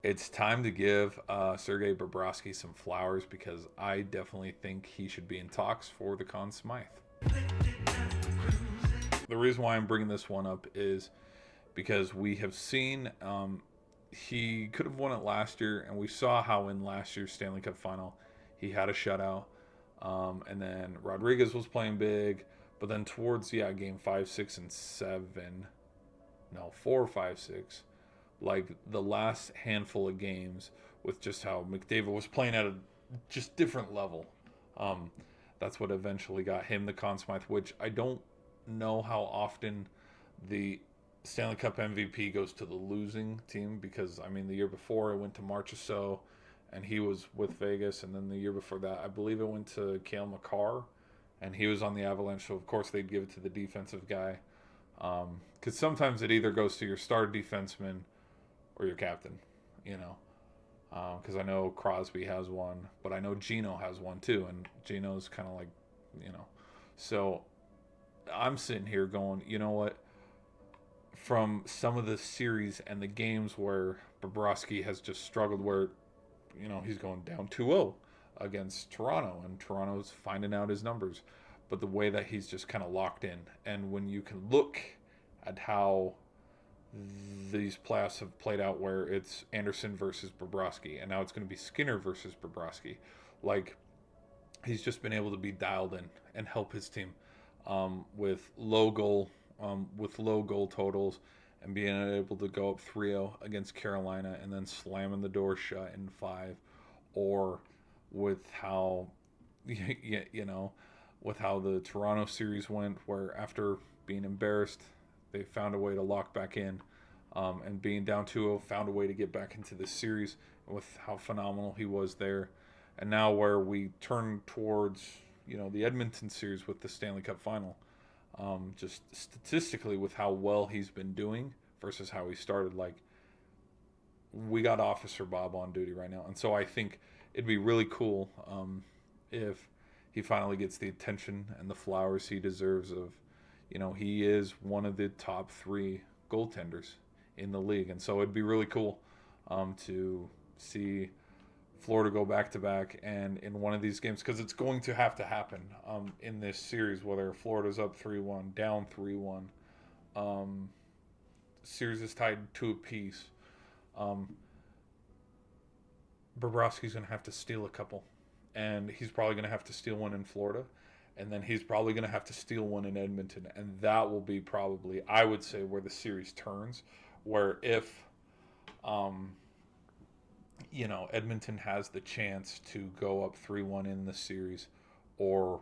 It's time to give Sergei Bobrovsky some flowers because I definitely think he should be in talks for the Conn Smythe. The reason why I'm bringing this one up is because we have seen he could have won it last year, and we saw how in last year's Stanley Cup final he had a shutout, and then Rodriguez was playing big, but then towards game 5, 6, and 7, no 4, 5, 6, like the last handful of games with just how McDavid was playing at a just different level. That's what eventually got him the Conn Smythe, which I don't know how often the Stanley Cup MVP goes to the losing team, because I mean the year before it went to Marchessault and he was with Vegas, and then the year before that I believe it went to Cale Makar and he was on the Avalanche, so of course they'd give it to the defensive guy, because sometimes it either goes to your star defenseman or your captain, you know. Because I know Crosby has one, but I know Gino has one too, and Gino's kind of like, you know. So I'm sitting here going, you know what? From some of the series and the games where Bobrovsky has just struggled, where, you know, he's going down 2-0 against Toronto, and Toronto's finding out his numbers. But the way that he's just kind of locked in, and when you can look at how these playoffs have played out, where it's Anderson versus Bobrovsky, and now it's going to be Skinner versus Bobrovsky. Like, he's just been able to be dialed in and help his team with low goal totals, and being able to go up 3-0 against Carolina and then slamming the door shut in 5, or with how you know, with how the Toronto series went, where after being embarrassed they found a way to lock back in, and being down 2-0 found a way to get back into this series, with how phenomenal he was there. And now where we turn towards, you know, the Edmonton series with the Stanley Cup final, just statistically with how well he's been doing versus how he started, like, we got Officer Bob on duty right now. And so I think it'd be really cool if he finally gets the attention and the flowers he deserves of, you know, he is one of the top 3 goaltenders in the league. And so it'd be really cool to see Florida go back-to-back and in one of these games, because it's going to have to happen in this series, whether Florida's up 3-1, down 3-1. Series is tied 2 apiece. Bobrovsky's going to have to steal a couple, and he's probably going to have to steal one in Florida, and then he's probably going to have to steal one in Edmonton, and that will be probably, I would say, where the series turns, where if, you know, Edmonton has the chance to go up 3-1 in the series, or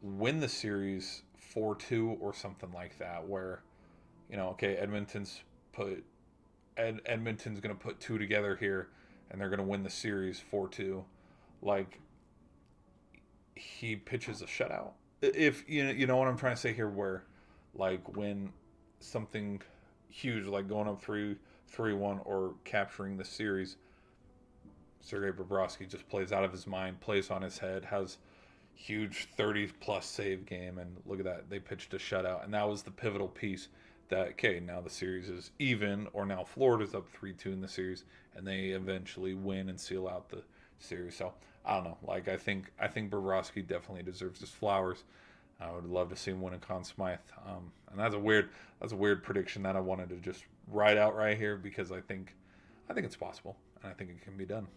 win the series 4-2 or something like that, where, you know, okay, Edmonton's going to put 2 together here, and they're going to win the series 4-2, like, he pitches a shutout. If you know what I'm trying to say here, where, like, when something huge like going up 3-1 or capturing the series, Sergei Bobrovsky just plays out of his mind, plays on his head, has huge 30-plus save game, and look at that, they pitched a shutout, and that was the pivotal piece that, okay, now the series is even, or now Florida's up 3-2 in the series, and they eventually win and seal out the series. So I don't know, like, I think Bobrovsky definitely deserves his flowers. I would love to see him win a Conn Smythe, and that's a weird prediction that I wanted to just write out right here, because I think it's possible, and I think it can be done.